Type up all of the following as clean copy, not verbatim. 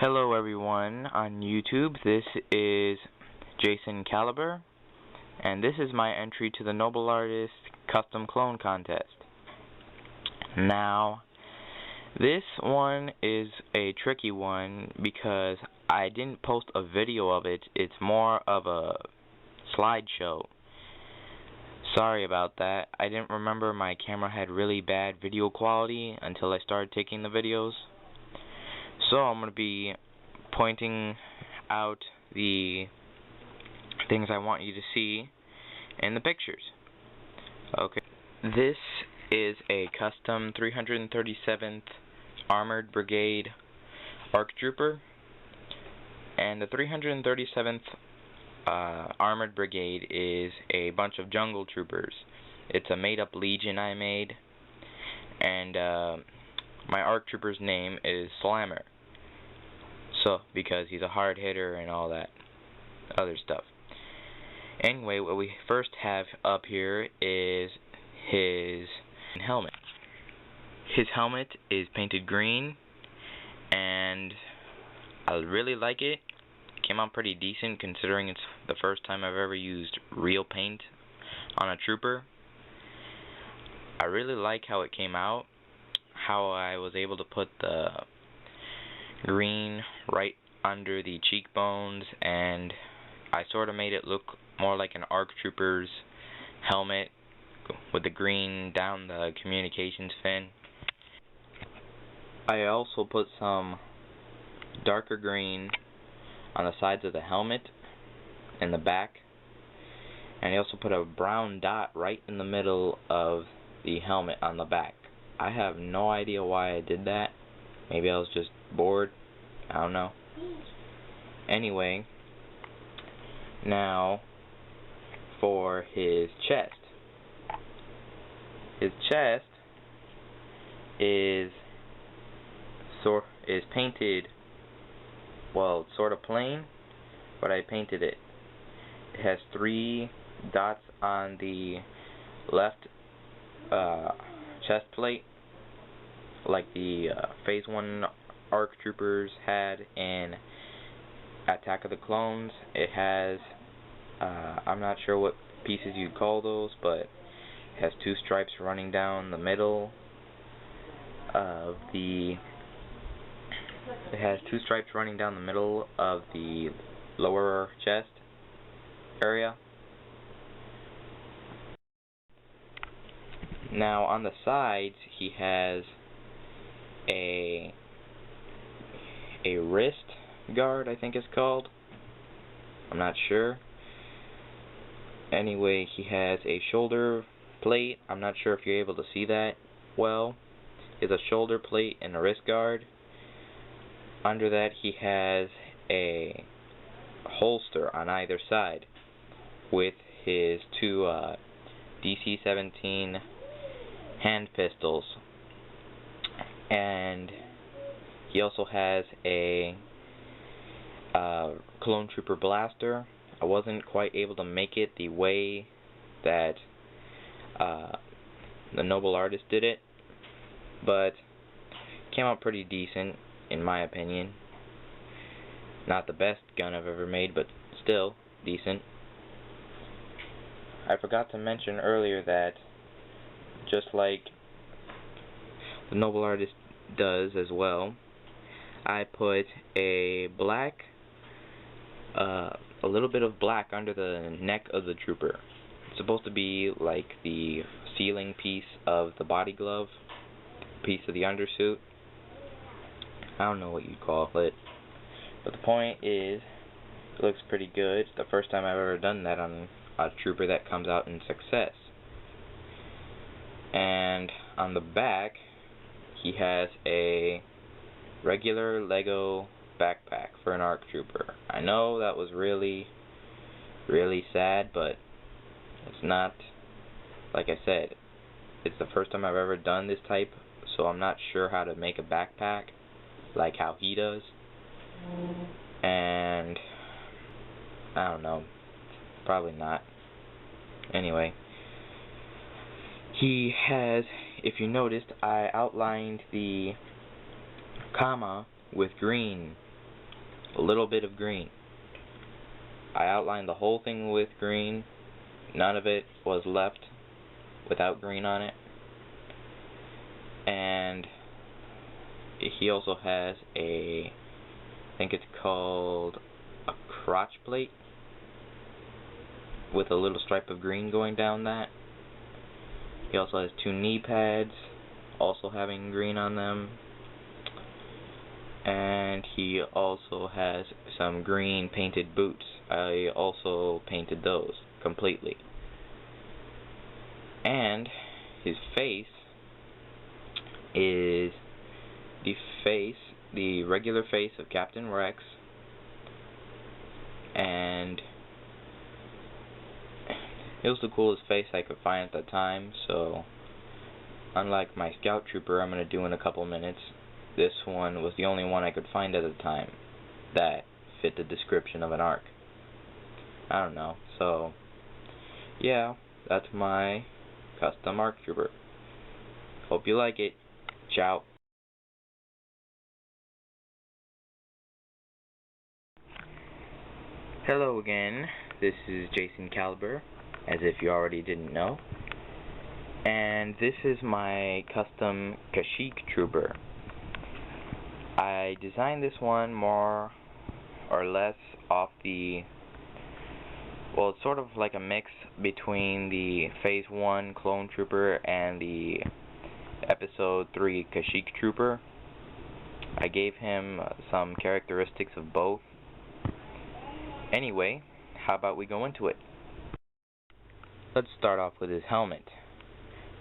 Hello everyone on YouTube, this is Jason Caliber, and this is my entry to the Noble Artist Custom Clone Contest. Now, this one is a tricky one because I didn't post a video of it, it's more of a slideshow. Sorry about that, I didn't remember my camera had really bad video quality until I started taking the videos. So I'm going to be pointing out the things I want you to see in the pictures. Okay. This is a custom 337th Armored Brigade ARC Trooper. And the 337th Armored Brigade is a bunch of jungle troopers. It's a made-up legion I made. And my ARC Trooper's name is Slammer. So, because he's a hard hitter and all that other stuff. Anyway, what we first have up here is his helmet. His helmet is painted green, and I really like it. It came out pretty decent considering it's the first time I've ever used real paint on a trooper. I really like how it came out, how I was able to put the green right under the cheekbones, and I sort of made it look more like an ARC Trooper's helmet with the green down the communications fin. I also put some darker green on the sides of the helmet and the back, and I also put a brown dot right in the middle of the helmet on the back. I have no idea why I did that. Maybe I was just bored. I don't know. Anyway, now for his chest. His chest is painted, well, it's sort of plain, but I painted it. It has 3 dots on the left chest plate, like the Phase 1 ARC Troopers had in Attack of the Clones. It has, I'm not sure what pieces you'd call those, but it has 2 stripes running down the middle of the lower chest area. Now on the sides he has a wrist guard, I think it's called. I'm not sure. Anyway, he has a shoulder plate. I'm not sure if you're able to see that well. It's a shoulder plate and a wrist guard. Under that he has a holster on either side with his 2 DC-17 hand pistols. And he also has a Clone Trooper blaster. I wasn't quite able to make it the way that the Noble Artist did it, but it came out pretty decent in my opinion. Not the best gun I've ever made, but still decent. I forgot to mention earlier that just like the Noble Artist does as well, I put a little bit of black under the neck of the trooper. It's supposed to be like the sealing piece of the body glove, piece of the undersuit. I don't know what you'd call it, but the point is, it looks pretty good. It's the first time I've ever done that on a trooper that comes out in success. And on the back, he has a regular Lego backpack for an ARC Trooper. I know that was really, really sad, but it's not, like I said, it's the first time I've ever done this type, so I'm not sure how to make a backpack like how he does. And I don't know, probably not. Anyway, he has, if you noticed, I outlined the comma with green a little bit of green. I outlined the whole thing with green. None of it was left without green on it. And he also has I think it's called a crotch plate with a little stripe of green going down that. He also has 2 knee pads, also having green on them. And he also has some green painted boots. I also painted those completely. And his face is the regular face of Captain Rex, and it was the coolest face I could find at the time. So unlike my Scout Trooper I'm going to do in a couple minutes, this one was the only one I could find at the time that fit the description of an ARC. I don't know. So yeah, that's my custom ARC Trooper. Hope you like it. Ciao. Hello again, this is Jason Caliber, as if you already didn't know. And this is my custom Kashyyyk Trooper. I designed this one more or less off well, it's sort of like a mix between the Phase 1 Clone Trooper and the Episode 3 Kashyyyk Trooper. I gave him some characteristics of both. Anyway, how about we go into it? Let's start off with his helmet.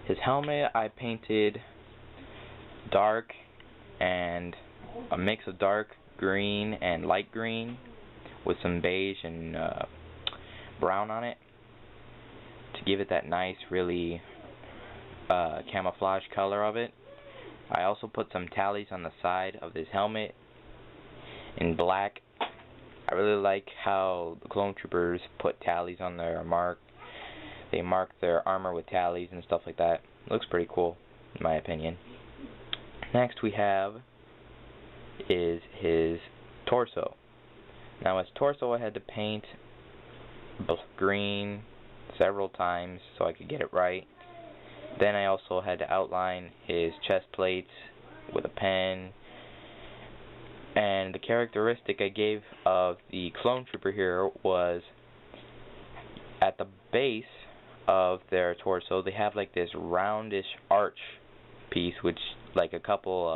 His helmet I painted dark and a mix of dark green and light green with some beige and brown on it to give it that nice, really camouflage color of it. I also put some tallies on the side of his helmet in black. I really like how the Clone Troopers put tallies on their mark. They mark their armor with tallies and stuff like that. Looks pretty cool, in my opinion. Next we have is his torso. Now his torso I had to paint green several times so I could get it right. Then I also had to outline his chest plates with a pen. And the characteristic I gave of the Clone Trooper here was at the base of their torso they have like this roundish arch piece, which like a couple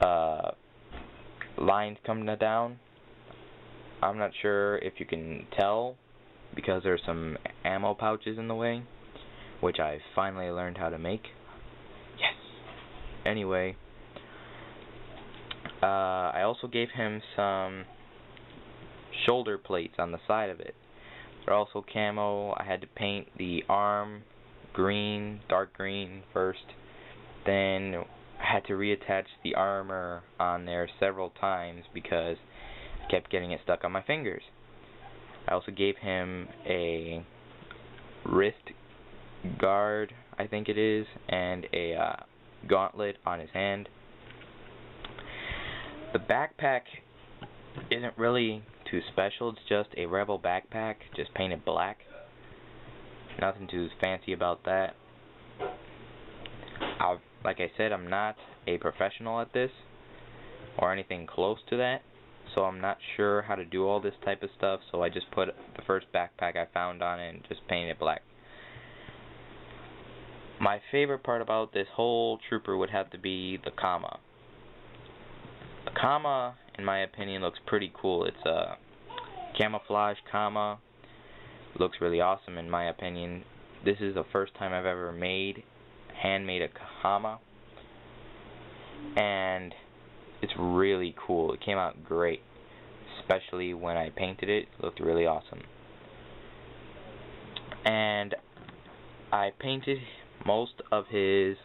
of lines coming down. I'm not sure if you can tell because there's some ammo pouches in the way, which I finally learned how to make. Yes! Anyway, I also gave him some shoulder plates on the side of it. They're also camo. I had to paint the arm green, dark green first. Then I had to reattach the armor on there several times because I kept getting it stuck on my fingers. I also gave him a wrist guard, I think it is, and a gauntlet on his hand. The backpack isn't really too special. It's just a Rebel backpack, just painted black. Nothing too fancy about that. Like I said, I'm not a professional at this or anything close to that, so I'm not sure how to do all this type of stuff, so I just put the first backpack I found on it and just painted it black. My favorite part about this whole trooper would have to be the comma. The comma, in my opinion, looks pretty cool. It's a camouflage comma. Looks really awesome in my opinion. This is the first time I've ever handmade a comma, and it's really cool. It came out great, especially when I painted it. It looked really awesome. And I painted most of his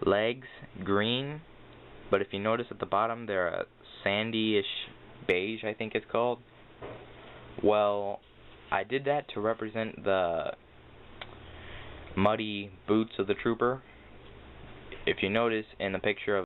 legs green, but if you notice at the bottom they're a sandy-ish beige, I think it's called. Well, I did that to represent the muddy boots of the trooper. If you notice in the picture of